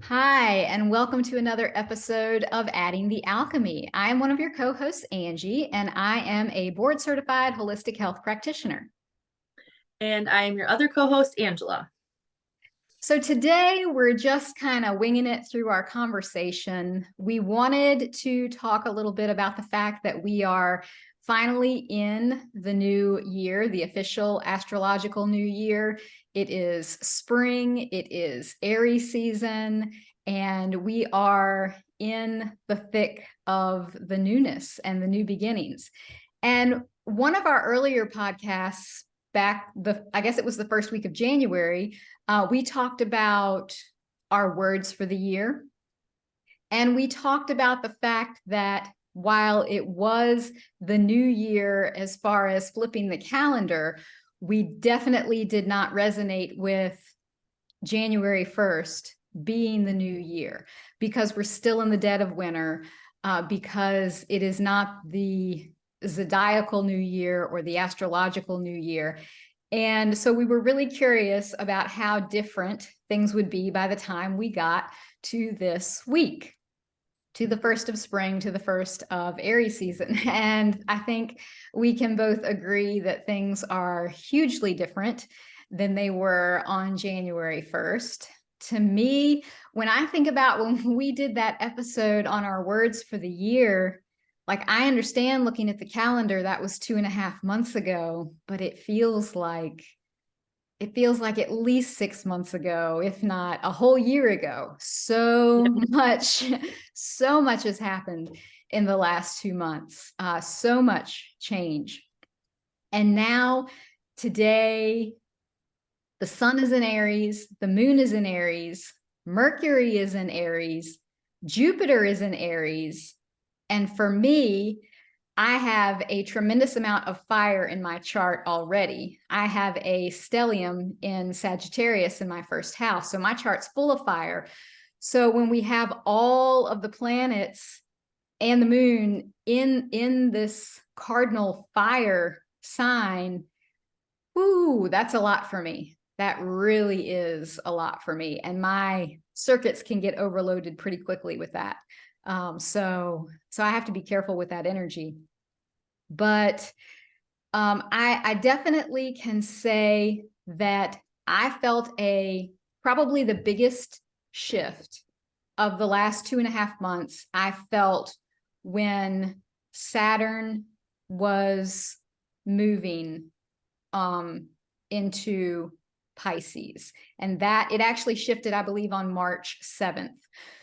Hi, and welcome to another episode of Adding the Alchemy. I am one of your co-hosts, Angie, and I am a board-certified holistic health practitioner. And I am your other co-host, Angela. So today we're just kind of winging it through our conversation. We wanted to talk a little bit about the fact that we are finally in the new year, the official astrological new year. It is spring, it is Aries season, and we are in the thick of the newness and the new beginnings. And one of our earlier podcasts I guess it was the first week of January, we talked about our words for the year. And we talked about the fact that while it was the new year, as far as flipping the calendar, we definitely did not resonate with January 1st being the new year because we're still in the dead of winter, because it is not the Zodiacal New Year or the astrological New Year. And so we were really curious about how different things would be by the time we got to this week, to the first of spring, to the first of Aries season. And I think we can both agree that things are hugely different than they were on January 1st. To me, when I think about when we did that episode on our words for the year, like I understand looking at the calendar, that was 2.5 months ago, but it feels like at least 6 months ago, if not a whole year ago. So much has happened in the last 2 months. So much change. And now today, the sun is in Aries, the moon is in Aries, Mercury is in Aries, Jupiter is in Aries. And for me, I have a tremendous amount of fire in my chart already. I have a stellium in Sagittarius in my first house. So my chart's full of fire. So when we have all of the planets and the moon in this cardinal fire sign, ooh, that's a lot for me. That really is a lot for me. And my circuits can get overloaded pretty quickly with that. So I have to be careful with that energy. But I definitely can say that I felt probably the biggest shift of the last 2.5 months. I felt when Saturn was moving into Pisces, and that it actually shifted, I believe, on March 7th.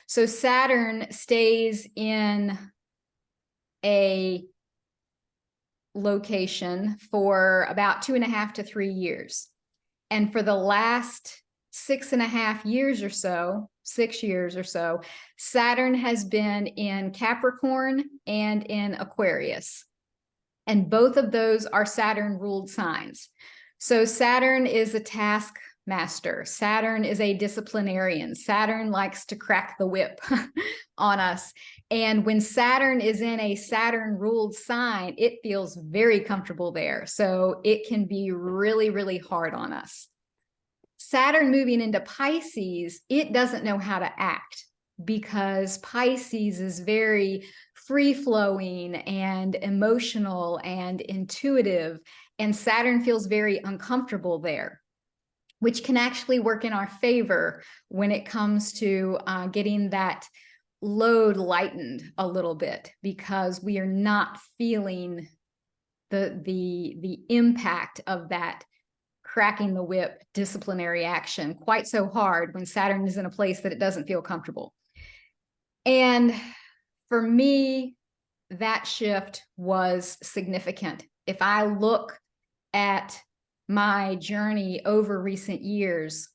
So Saturn stays in a location for about 2.5 to 3 years. And for the last 6.5 years or so, 6 years or so, Saturn has been in Capricorn and in Aquarius. And both of those are Saturn ruled signs. So Saturn is a task master. Saturn is a disciplinarian. Saturn likes to crack the whip on us. And when Saturn is in a Saturn ruled sign, it feels very comfortable there. So it can be really, really hard on us. Saturn moving into Pisces, it doesn't know how to act because Pisces is very free-flowing and emotional and intuitive, and Saturn feels very uncomfortable there, which can actually work in our favor when it comes to getting that load lightened a little bit, because we are not feeling the impact of that cracking the whip disciplinary action quite so hard when Saturn is in a place that it doesn't feel comfortable. And for me, that shift was significant. If I look at my journey over recent years,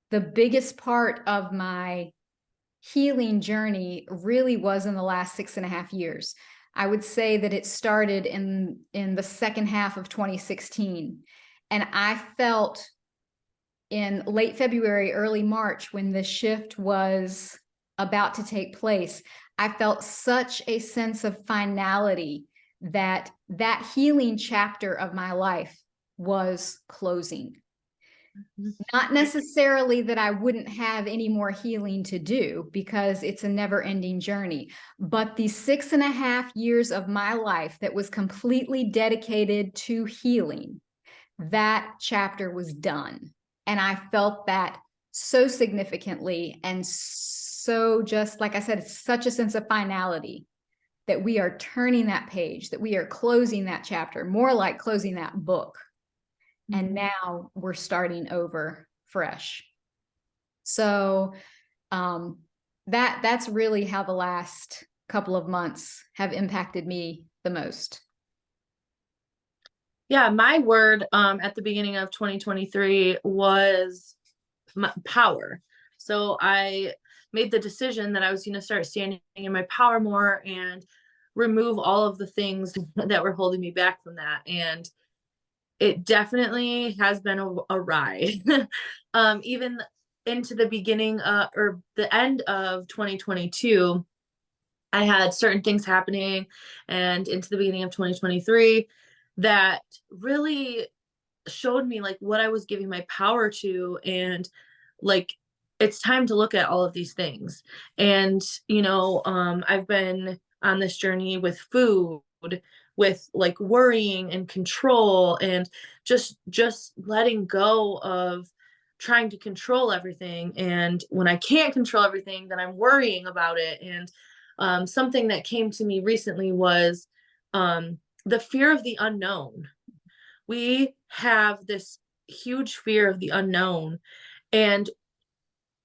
the biggest part of my healing journey really was in the last 6.5 years. I would say that it started in the second half of 2016. And I felt in late February, early March, when the shift was about to take place, I felt such a sense of finality that healing chapter of my life was closing. Not necessarily that I wouldn't have any more healing to do, because it's a never ending journey. But the 6.5 years of my life that was completely dedicated to healing, that chapter was done. And I felt that so significantly. And so, just like I said, it's such a sense of finality that we are turning that page, that we are closing that chapter, more like closing that book. And now we're starting over fresh. So that's really how the last couple of months have impacted me the most. Yeah, my word at the beginning of 2023 was power. So I made the decision that I was going to start standing in my power more and remove all of the things that were holding me back from that. And it definitely has been a ride. Even into the beginning or the end of 2022, I had certain things happening, and into the beginning of 2023 that really showed me like what I was giving my power to, and like it's time to look at all of these things. And I've been on this journey with food, with like worrying and control, and just letting go of trying to control everything. And when I can't control everything, then I'm worrying about it. And something that came to me recently was the fear of the unknown. We have this huge fear of the unknown. And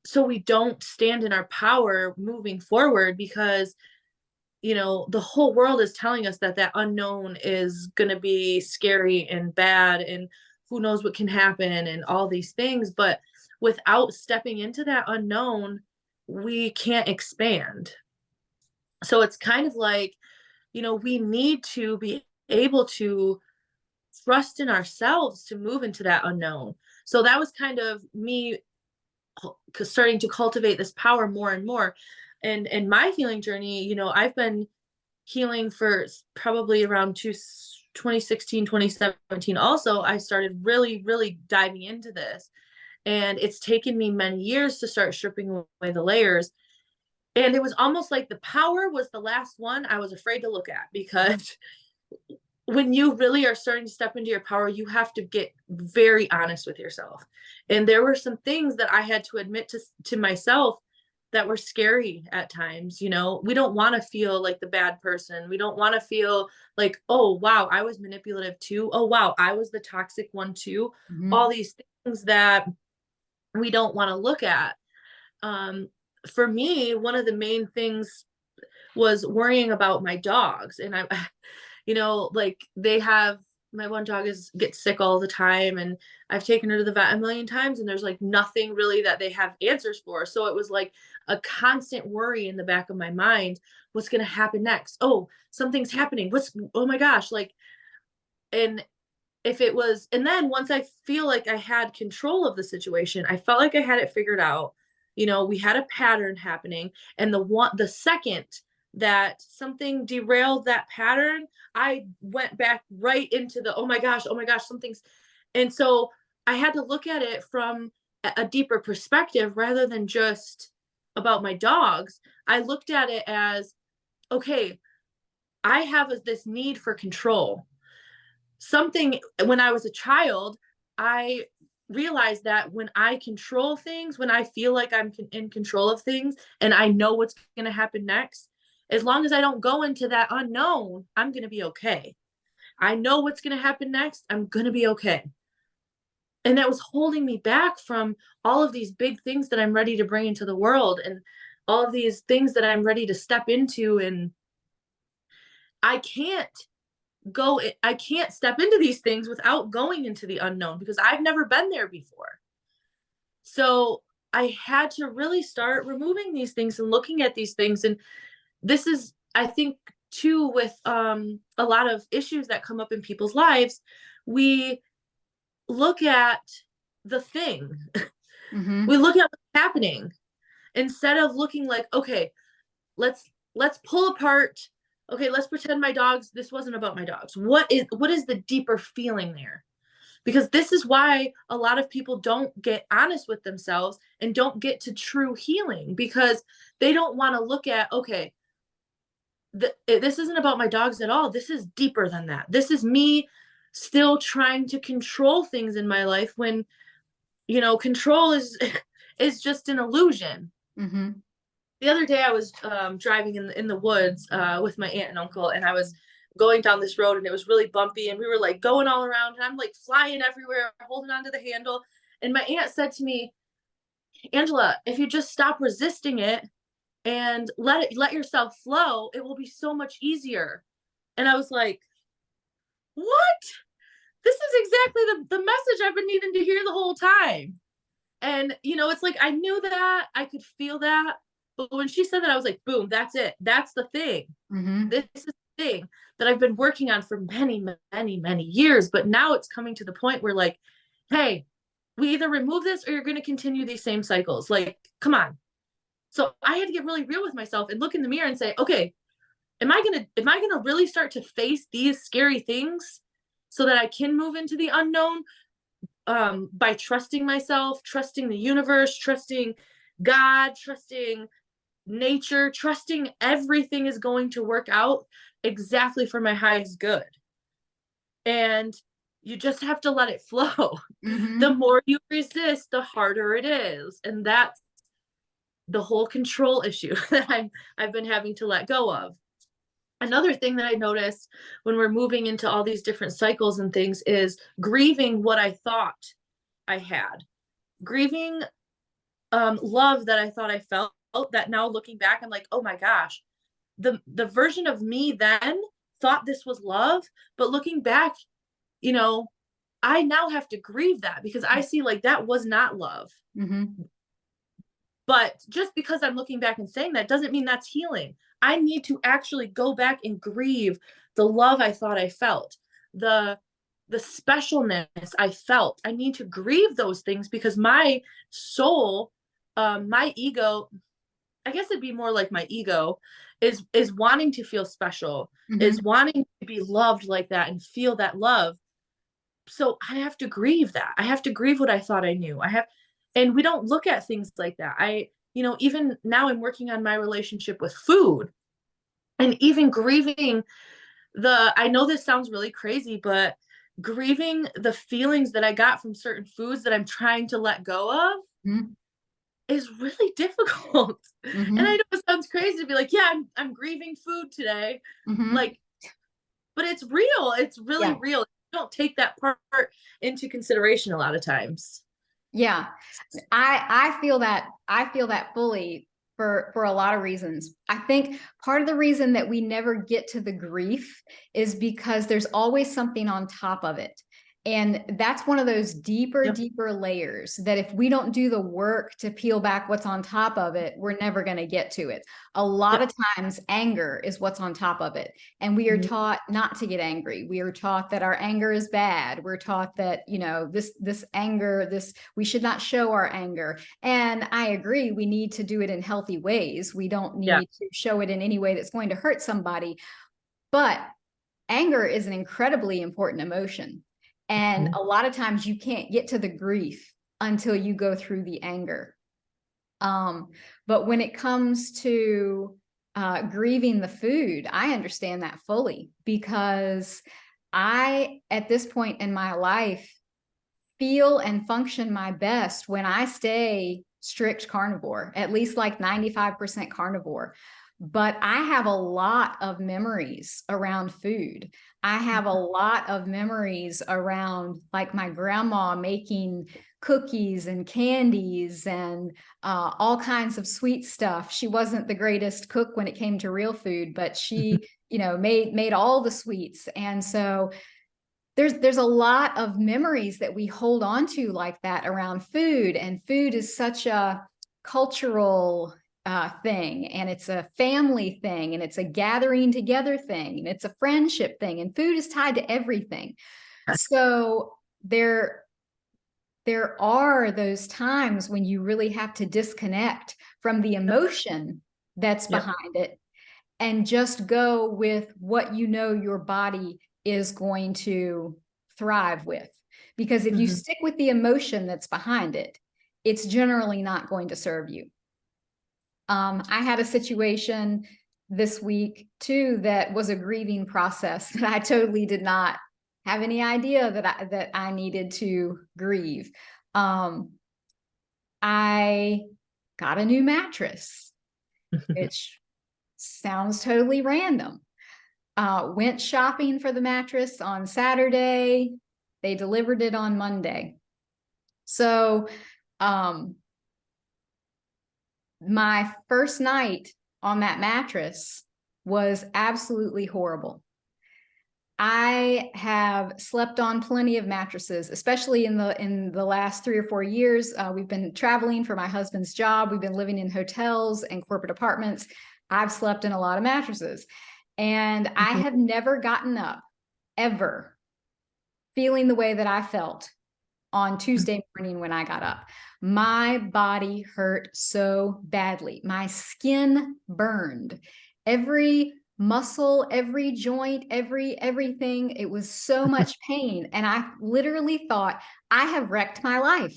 so we don't stand in our power moving forward, because the whole world is telling us that that unknown is going to be scary and bad, and who knows what can happen and all these things. But without stepping into that unknown, we can't expand. So it's kind of like, we need to be able to trust in ourselves to move into that unknown. So that was kind of me starting to cultivate this power more and more. And in my healing journey, I've been healing for probably around 2016, 2017. Also, I started really, really diving into this. And it's taken me many years to start stripping away the layers. And it was almost like the power was the last one I was afraid to look at, because when you really are starting to step into your power, you have to get very honest with yourself. And there were some things that I had to admit to myself that were scary at times. We don't want to feel like the bad person. We don't want to feel like, oh, wow, I was manipulative too. Oh, wow, I was the toxic one too. Mm-hmm. All these things that we don't want to look at. For me, one of the main things was worrying about my dogs. And like my one dog gets sick all the time, and I've taken her to the vet a million times, and there's like nothing really that they have answers for. So it was like a constant worry in the back of my mind. What's going to happen next? Oh, something's happening. Oh my gosh. Like, and and then once I feel like I had control of the situation, I felt like I had it figured out. We had a pattern happening, and the second that something derailed that pattern, I went back right into the, oh my gosh, something's. And so I had to look at it from a deeper perspective rather than just about my dogs. I looked at it as, okay, I have this need for control. When I was a child, I realized that when I control things, when I feel like I'm in control of things and I know what's going to happen next, as long as I don't go into that unknown, I'm going to be okay. I know what's going to happen next. I'm going to be okay. And that was holding me back from all of these big things that I'm ready to bring into the world, and all of these things that I'm ready to step into. And I can't I can't step into these things without going into the unknown, because I've never been there before. So I had to really start removing these things and looking at these things. And this is, I think, too, with a lot of issues that come up in people's lives, we look at the thing. Mm-hmm. We look at what's happening instead of looking like, okay, let's pull apart. Okay, let's pretend this wasn't about my dogs. What is the deeper feeling there? because this is why a lot of people don't get honest with themselves and don't get to true healing, because they don't want to look at, okay, this isn't about my dogs at all. This is deeper than that. This is me still trying to control things in my life when, control is is just an illusion. Mm-hmm. The other day I was driving in the woods with my aunt and uncle, and I was going down this road, and it was really bumpy, and we were like going all around, and I'm like flying everywhere, holding onto the handle. And my aunt said to me, Angela, if you just stop resisting it and let yourself flow, it will be so much easier. And I was like, what? This is exactly the message I've been needing to hear the whole time. And it's like I knew that, I could feel that, but when she said that, I was like, boom, that's it. That's the thing. Mm-hmm. This is the thing that I've been working on for many, many, many years. But now it's coming to the point where, like, hey, we either remove this or you're going to continue these same cycles. Like, come on. So I had to get really real with myself and look in the mirror and say, okay, am I gonna really start to face these scary things so that I can move into the unknown, by trusting myself, trusting the universe, trusting God, trusting nature, trusting everything is going to work out exactly for my highest good. And you just have to let it flow. Mm-hmm. The more you resist, the harder it is. And that's the whole control issue that I've been having to let go of. Another thing that I noticed when we're moving into all these different cycles and things is grieving what I thought I had, grieving love that I thought I felt, that now looking back, I'm like, oh my gosh, the version of me then thought this was love, but looking back, I now have to grieve that because I see like that was not love. Mm-hmm. But just because I'm looking back and saying that doesn't mean that's healing. I need to actually go back and grieve the love I thought I felt, the specialness I felt. I need to grieve those things because my soul, my ego, I guess it'd be more like my ego, is wanting to feel special, Mm-hmm. is wanting to be loved like that and feel that love. So I have to grieve that. I have to grieve what I thought I knew. And we don't look at things like that. Even now I'm working on my relationship with food, and even grieving I know this sounds really crazy, but grieving the feelings that I got from certain foods that I'm trying to let go of Mm-hmm. is really difficult. Mm-hmm. And I know it sounds crazy to be like, yeah, I'm grieving food today. Mm-hmm. Like, but it's real. It's really Yeah. real. You don't take that part into consideration a lot of times. Yeah. I feel that fully for a lot of reasons. I think part of the reason that we never get to the grief is because there's always something on top of it. And that's one of those deeper, deeper layers that if we don't do the work to peel back what's on top of it, we're never going to get to it. A lot of times anger is what's on top of it. And we are taught not to get angry. We are taught that our anger is bad. We're taught that, this anger, we should not show our anger. And I agree, we need to do it in healthy ways. We don't need to show it in any way that's going to hurt somebody. But anger is an incredibly important emotion. And a lot of times you can't get to the grief until you go through the anger. But when it comes to grieving the food, I understand that fully because I, at this point in my life, feel and function my best when I stay strict carnivore, at least like 95% carnivore. But I have a lot of memories around food. I have a lot of memories around like my grandma making cookies and candies and all kinds of sweet stuff. She wasn't the greatest cook when it came to real food, but she, made all the sweets. And so there's a lot of memories that we hold on to like that around food. And food is such a cultural thing, and it's a family thing, and it's a gathering together thing, and it's a friendship thing, and food is tied to everything. So there are those times when you really have to disconnect from the emotion that's behind it and just go with what your body is going to thrive with. because if you Mhm. stick with the emotion that's behind it, it's generally not going to serve you. I had a situation this week too that was a grieving process that I totally did not have any idea that I needed to grieve. I got a new mattress, which sounds totally random. Went shopping for the mattress on Saturday. They delivered it on Monday. So, my first night on that mattress was absolutely horrible. I have slept on plenty of mattresses, especially in the last 3 or 4 years. We've been traveling for my husband's job. We've been living in hotels and corporate apartments. I've slept in a lot of mattresses, and I Mhm. have never gotten up ever feeling the way that I felt on Tuesday morning when I got up. My body hurt so badly. My skin burned. Every muscle, every joint, everything. It was so much pain. And I literally thought, I have wrecked my life.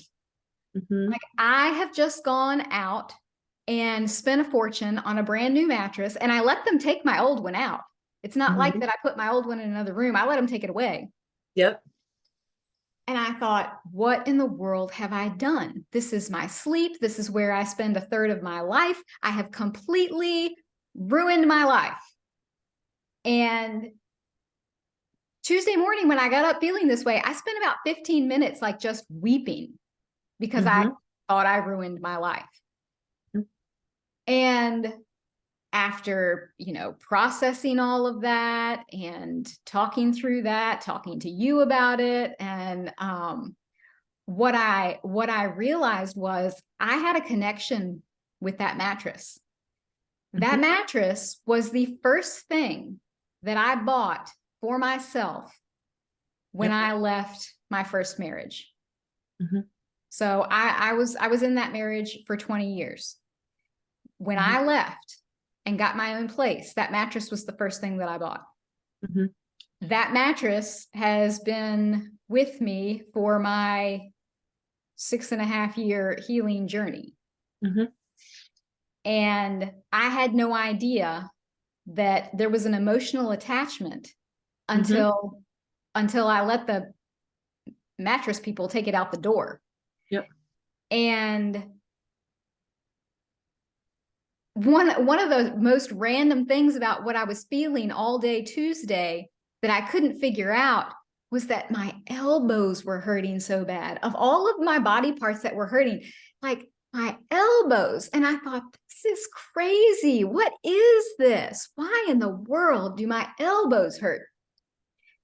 Mhm. Like, I have just gone out and spent a fortune on a brand new mattress, and I let them take my old one out. It's not like Mhm. that I put my old one in another room. I let them take it away. Yep. And I thought, what in the world have I done? This is my sleep. This is where I spend a third of my life. I have completely ruined my life. And Tuesday morning, when I got up feeling this way, I spent about 15 minutes like just weeping because I Mhm. thought I ruined my life. And after, processing all of that and talking through that, talking to you about it, and what I realized was I had a connection with that mattress. That Mhm. mattress was the first thing that I bought for myself when Yep. I left my first marriage. Mhm. So I was in that marriage for 20 years. When Mhm. I left and got my own place, that mattress was the first thing that I bought. Mhm. That mattress has been with me for my 6.5 year healing journey. Mhm. And I had no idea that there was an emotional attachment Mhm. until I let the mattress people take it out the door. Yep. And one of the most random things about what I was feeling all day Tuesday that I couldn't figure out was that my elbows were hurting so bad. Of all of my body parts that were hurting, like my elbows. And I thought, this is crazy. What is this? Why in the world do my elbows hurt?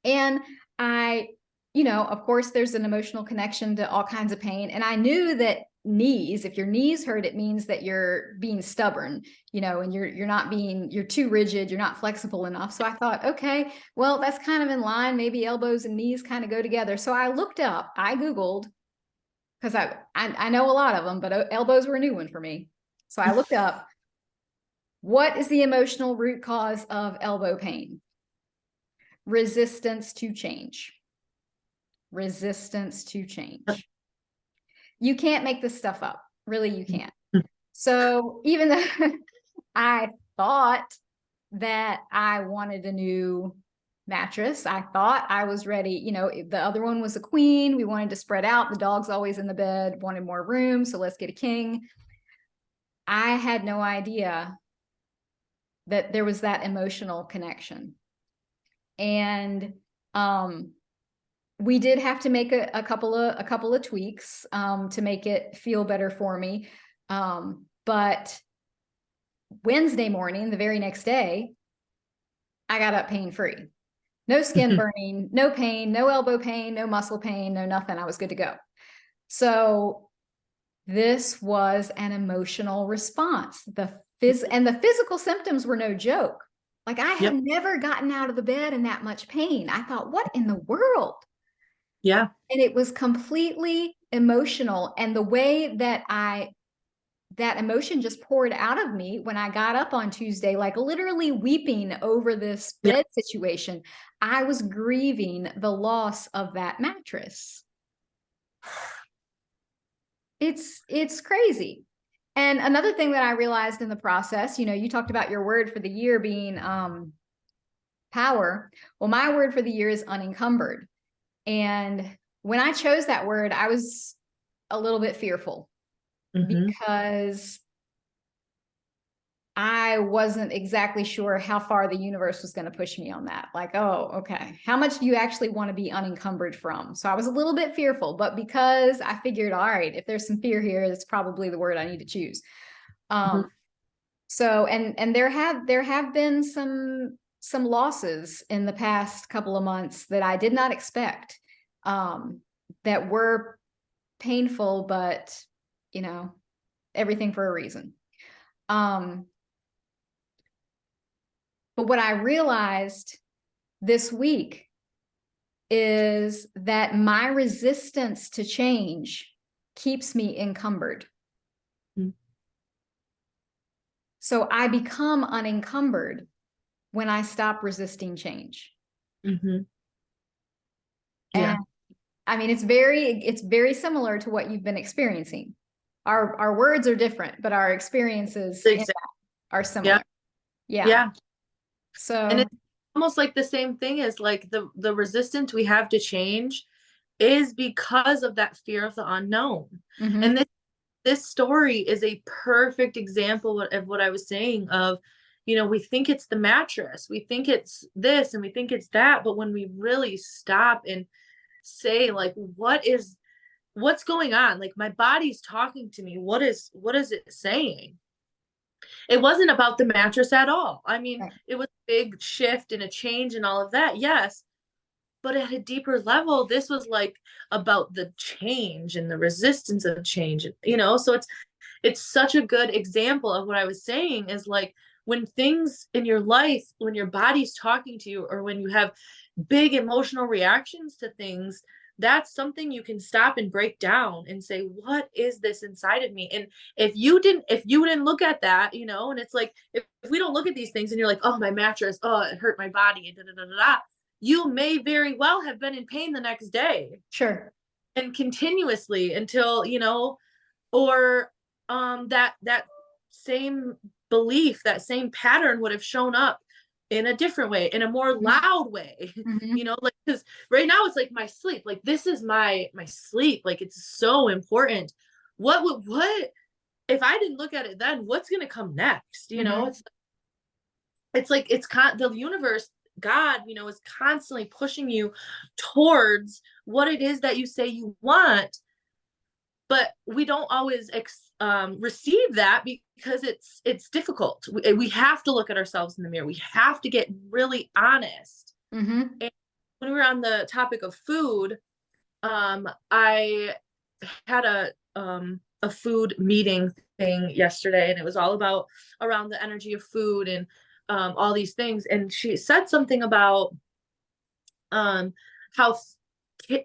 And I, of course, there's an emotional connection to all kinds of pain. And I knew that if your knees hurt, it means that you're being stubborn, and you're too rigid, you're not flexible enough. So I thought, okay, well, that's kind of in line. Maybe elbows and knees kind of go together. So I Googled, because I know a lot of them, but elbows were a new one for me. So I looked up, what is the emotional root cause of elbow pain? Resistance to change. Resistance to change. You can't make this stuff up. Really, you can't. So even though I thought that I wanted a new mattress, I thought I was ready. The other one was a queen. We wanted to spread out. The dog's always in the bed, wanted more room. So let's get a king. I had no idea that there was that emotional connection. And we did have to make a couple of tweaks to make it feel better for me. But Wednesday morning, the very next day, I got up pain free. No skin burning, no pain, no elbow pain, no muscle pain, no nothing. I was good to go. So this was an emotional response. And the physical symptoms were no joke. Like, I had Yep. never gotten out of the bed in that much pain. I thought, what in the world? Yeah. And it was completely emotional. And the way that emotion just poured out of me when I got up on Tuesday, like literally weeping over this Yep. bed situation, I was grieving the loss of that mattress. It's crazy. And another thing that I realized in the process, you talked about your word for the year being power. Well, my word for the year is unencumbered. And when I chose that word, I was a little bit fearful because I wasn't exactly sure how far the universe was going to push me on that. Like, oh, okay. How much do you actually want to be unencumbered from? So I was a little bit fearful, but because I figured, all right, if there's some fear here, it's probably the word I need to choose. So, and there have been some losses in the past couple of months that I did not expect, that were painful, but everything for a reason. But what I realized this week is that my resistance to change keeps me encumbered. So I become unencumbered when I stop resisting change. Yeah. And I mean, it's very similar to what you've been experiencing. Our words are different, but our experiences are similar. Yeah. So, and it's almost like the same thing as like the resistance we have to change is because of that fear of the unknown. And this story is a perfect example of what I was saying of, we think it's the mattress, we think it's this, and we think it's that. But when we really stop and say, like, what's going on? Like, my body's talking to me. What is it saying? It wasn't about the mattress at all. I mean, it was a big shift and a change and all of that. Yes. But at a deeper level, this was like about the change and the resistance of change, so it's such a good example of what I was saying is like when things in your life, when your body's talking to you, or when you have big emotional reactions to things, that's something you can stop and break down and say, what is this inside of me? And if you didn't look at that, and it's like, if we don't look at these things and you're like, oh, my mattress, oh, it hurt my body, and da, da, da, da, da, you may very well have been in pain the next day. Sure. And continuously until, or that same belief, that same pattern would have shown up in a different way, in a more loud way. Like, because right now it's like my sleep, like this is my sleep, like it's so important. What if I didn't look at it then, what's going to come next? It's like the universe, God, is constantly pushing you towards what it is that you say you want. But we don't always receive that because it's difficult. We have to look at ourselves in the mirror. We have to get really honest. And when we were on the topic of food, I had a food meeting thing yesterday, and it was all about around the energy of food and all these things. And she said something about how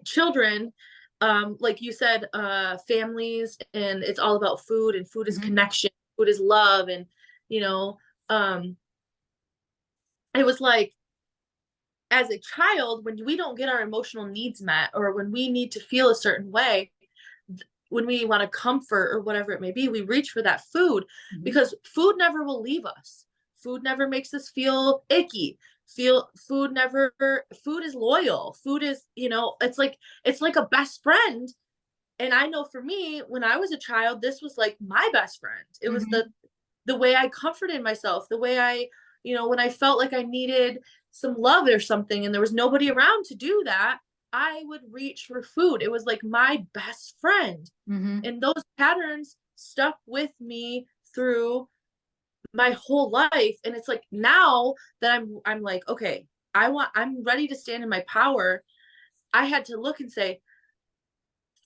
children, like you said, families, and it's all about food, and food is connection, food is love. And, it was like, as a child, when we don't get our emotional needs met, or when we need to feel a certain way, when we want to comfort or whatever it may be, we reach for that food because food never will leave us. Food never makes us feel icky. Food is loyal. Food is, it's like a best friend. And I know for me, when I was a child, this was like my best friend. It was the way I comforted myself, the way I, when I felt like I needed some love or something and there was nobody around to do that, I would reach for food. It was like my best friend. And those patterns stuck with me through my whole life. And it's like, now that I'm like, okay, I'm ready to stand in my power. I had to look and say,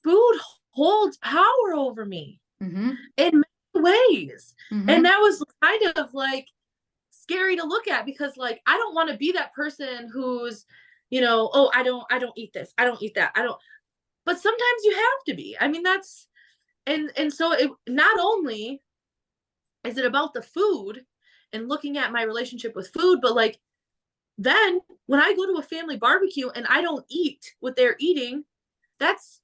food holds power over me in many ways. And that was kind of like scary to look at, because like, I don't want to be that person who's, oh, I don't eat this, I don't eat that, but sometimes you have to be. I mean, that's, and so it not only is it about the food and looking at my relationship with food, but like, then when I go to a family barbecue and I don't eat what they're eating, that's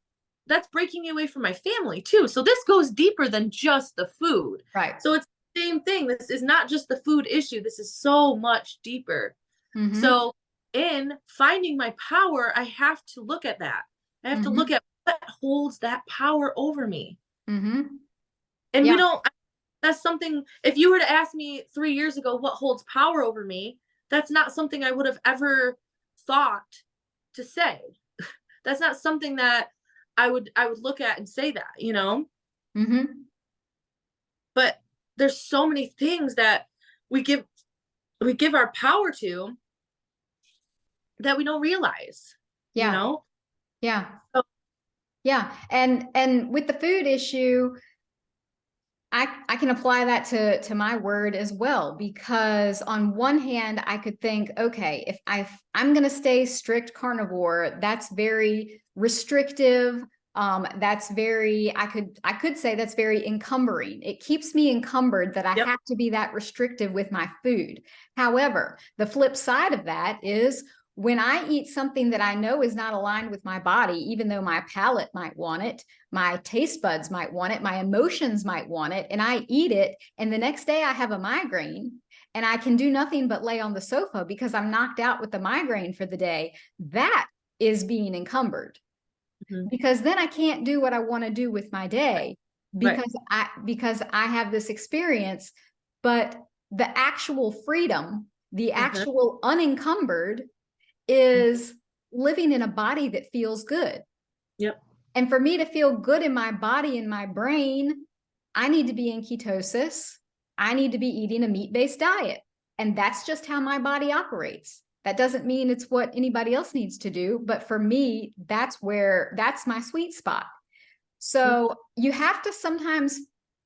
that's breaking me away from my family too. So this goes deeper than just the food. Right. So it's the same thing. This is not just the food issue. This is so much deeper. Mm-hmm. So in finding my power, I have to look at that. I have to look Mm-hmm. at what holds that power over me. Mm-hmm. And we Yeah. don't, that's something, if you were to ask me 3 years ago what holds power over me, that's not something I would have ever thought to say. That's not something that I would look at and say that, you know? Mm-hmm. But there's so many things that we give we give our power to that we don't realize, you Yeah. know? Yeah. So, Yeah. And with the food issue, I can apply that to my word as well, because on one hand, I could think, okay, if I'm going to stay strict carnivore, that's very restrictive. That's very, I could say that's very encumbering. It keeps me encumbered that I yep, have to be that restrictive with my food. However, the flip side of that is when I eat something that I know is not aligned with my body, even though my palate might want it, my taste buds might want it, my emotions might want it, and I eat it, and the next day I have a migraine and I can do nothing but lay on the sofa because I'm knocked out with the migraine for the day. That is being encumbered, mm-hmm, because then I can't do what I want to do with my day right, because I have this experience. But the actual freedom, the uh-huh, actual unencumbered, mm-hmm, is living in a body that feels good. yep, And for me to feel good in my body and my brain, I need to be in ketosis. I need to be eating a meat-based diet. And that's just how my body operates. That doesn't mean it's what anybody else needs to do, but for me, that's my sweet spot. yep, So you have to sometimes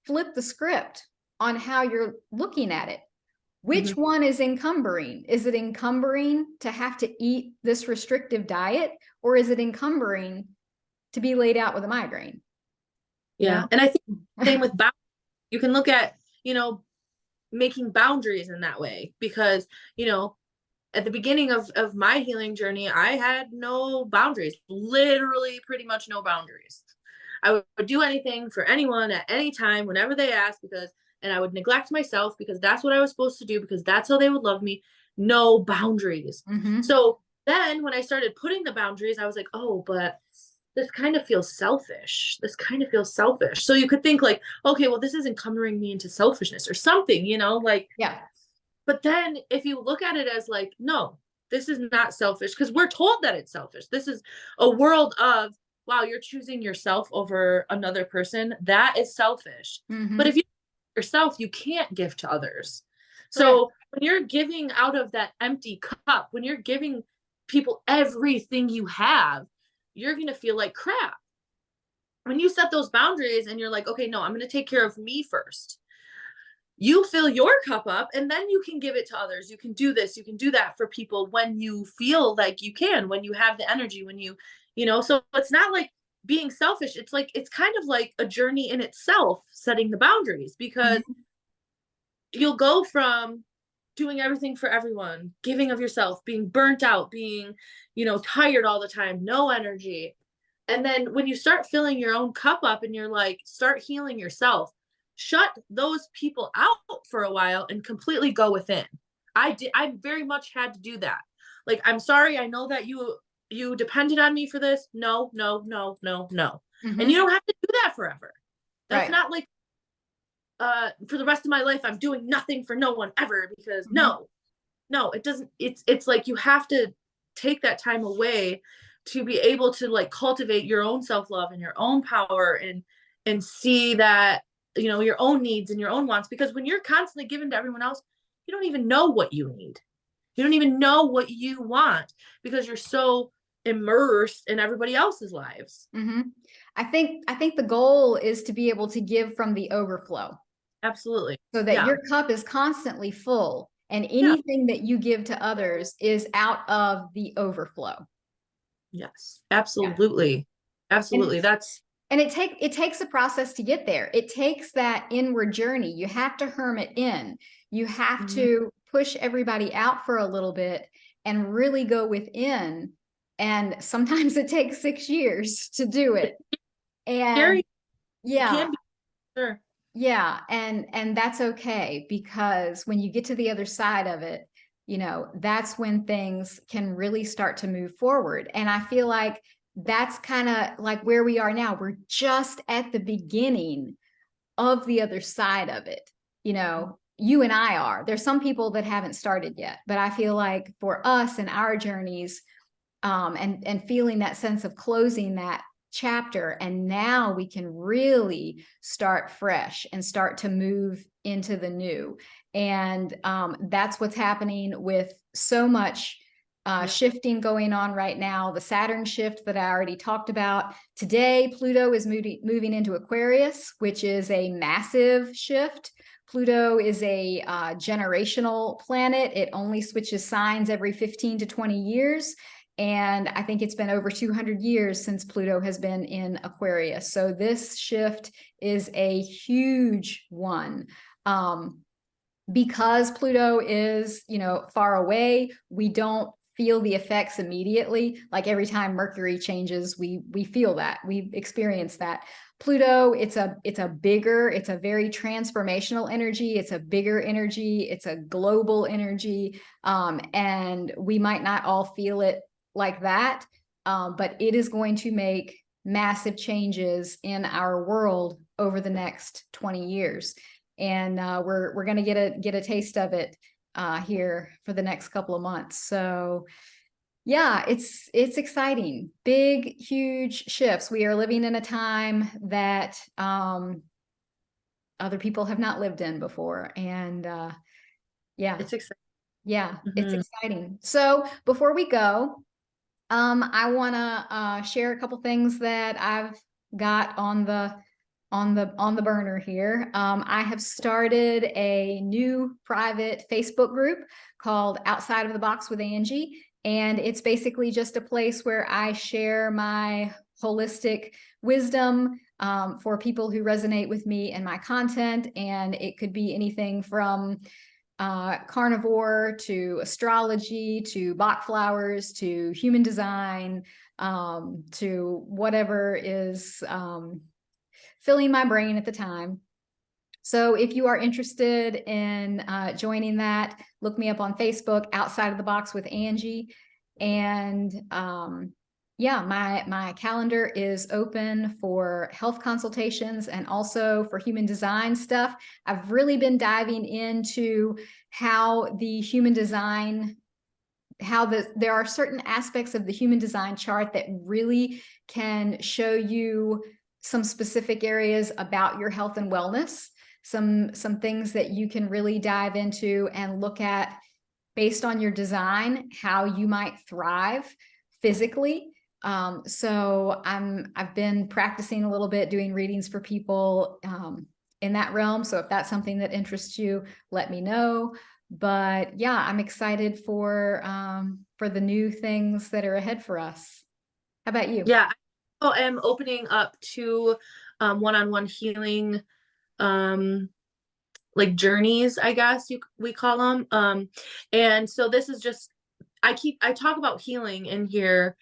flip the script on how you're looking at it. mm-hmm, Which one is encumbering? Is it encumbering to have to eat this restrictive diet, or is it encumbering to be laid out with a migraine? You yeah. know? And I think same with boundaries. You can look at, making boundaries in that way because, at the beginning of my healing journey, I had no boundaries, literally pretty much no boundaries. I would do anything for anyone at any time, whenever they asked, and I would neglect myself because that's what I was supposed to do, because that's how they would love me. No boundaries. Mm-hmm. So then when I started putting the boundaries, I was like, oh, but this kind of feels selfish. This kind of feels selfish. So you could think like, okay, well, this is encumbering me into selfishness or something, like, Yeah. but then if you look at it as like, no, this is not selfish, because we're told that it's selfish. This is a world of, wow, you're choosing yourself over another person. That is selfish. But if Mm-hmm. you yourself, you can't give to others. Correct. So when you're giving out of that empty cup, when you're giving people everything you have, you're going to feel like crap. When you set those boundaries and you're like, okay, no, I'm going to take care of me first, you fill your cup up and then you can give it to others. You can do this, you can do that for people when you feel like you can, when you have the energy, when so it's not like being selfish. It's like, it's kind of like a journey in itself, setting the boundaries, because Mm-hmm. you'll go from doing everything for everyone, giving of yourself, being burnt out, being, tired all the time, no energy. And then when you start filling your own cup up and you're like, start healing yourself, shut those people out for a while and completely go within. I very much had to do that. Like, I'm sorry, I know that you depended on me for this. No, no, no, no, no. And you Mm-hmm. don't have to do that forever. That's Right. not like for the rest of my life I'm doing nothing for no one ever, because Mm-hmm. no, it doesn't. It's like you have to take that time away to be able to like cultivate your own self-love and your own power, and see that, your own needs and your own wants, because when you're constantly giving to everyone else, you don't even know what you need. You don't even know what you want, because you're so immersed in everybody else's lives. Mm-hmm. I think the goal is to be able to give from the overflow, Absolutely. so that Yeah. your cup is constantly full and Yeah. anything that you give to others is out of the overflow. Yes. Yeah. Absolutely. And Absolutely. That's it takes a process to get there. It takes that inward journey. You have to hermit in. You have mhm. to push everybody out for a little bit and really go within. And sometimes it takes 6 years to do it. And Scary. It yeah, can be, sure. yeah, and that's okay, because when you get to the other side of it, that's when things can really start to move forward. And I feel like that's kind of like where we are now. We're just at the beginning of the other side of it. You and I are. There's some people that haven't started yet, but I feel like for us and our journeys, and feeling that sense of closing that chapter, and now we can really start fresh and start to move into the new. And that's what's happening with so much shifting going on right now. The Saturn shift that I already talked about today, Pluto is moving into Aquarius, which is a massive shift. Pluto is a generational planet. It only switches signs every 15 to 20 years. And I think it's been over 200 years since Pluto has been in Aquarius. So this shift is a huge one. Because Pluto is, far away, we don't feel the effects immediately. Like every time Mercury changes, we feel that, we experience that. Pluto, it's a very transformational energy. It's a bigger energy. It's a global energy. And we might not all feel it like that. But it is going to make massive changes in our world over the next 20 years. And we're going to get a taste of it here for the next couple of months. So yeah, it's exciting. Big, huge shifts. We are living in a time that other people have not lived in before. And yeah, It's exciting. it's exciting. So before we go, I want to share a couple things that I've got on the burner here. I have started a new private Facebook group called Outside of the Box with Angie. And it's basically just a place where I share my holistic wisdom for people who resonate with me and my content. And it could be anything from carnivore to astrology to Bach flowers to human design, to whatever is filling my brain at the time. So if you are interested in joining that, look me up on Facebook, Outside of the Box with Angie. And yeah, my calendar is open for health consultations and also for human design stuff. I've really been diving into how the human design, there are certain aspects of the human design chart that really can show you some specific areas about your health and wellness, some things that you can really dive into and look at based on your design, how you might thrive physically. So I've been practicing a little bit, doing readings for people in that realm. So if that's something that interests you, let me know. But yeah, I'm excited for the new things that are ahead for us. How about you? Yeah, I am opening up to one-on-one healing, like journeys, I guess we call them. And so this is just, I talk about healing in here,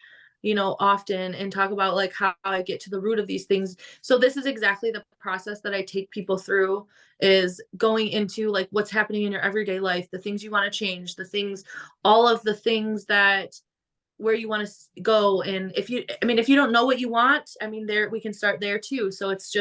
often, and talk about like how I get to the root of these things. So this is exactly the process that I take people through, is going into like what's happening in your everyday life, the things you want to change, all of the things that where you want to go. And if you don't know what you want, there we can start there too. So it's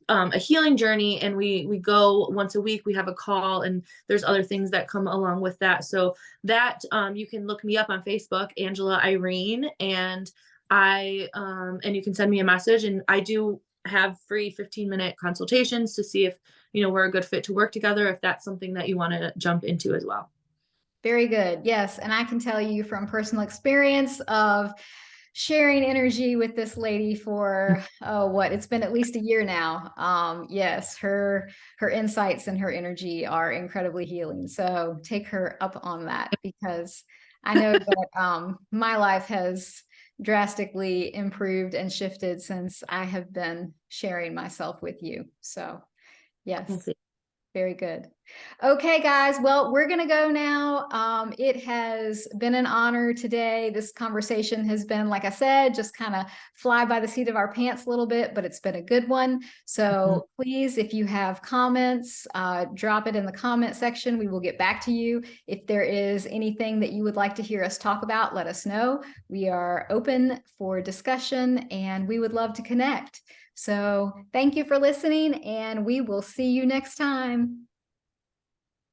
a healing journey, and we go once a week. We have a call, and there's other things that come along with that. So that you can look me up on Facebook, Angela Irene, and and you can send me a message, and I do have free 15-minute consultations to see if we're a good fit to work together, if that's something that you want to jump into as well. Very good. Yes. And I can tell you from personal experience of sharing energy with this lady for, it's been at least a year now. Yes, her insights and her energy are incredibly healing. So take her up on that, because I know that my life has drastically improved and shifted since I have been sharing myself with you. So yes, very good. Okay, guys. Well, we're going to go now. It has been an honor today. This conversation has been, like I said, just kind of fly by the seat of our pants a little bit, but it's been a good one. Mhm. So please, if you have comments, drop it in the comment section. We will get back to you. If there is anything that you would like to hear us talk about, let us know. We are open for discussion and we would love to connect. So thank you for listening, and we will see you next time.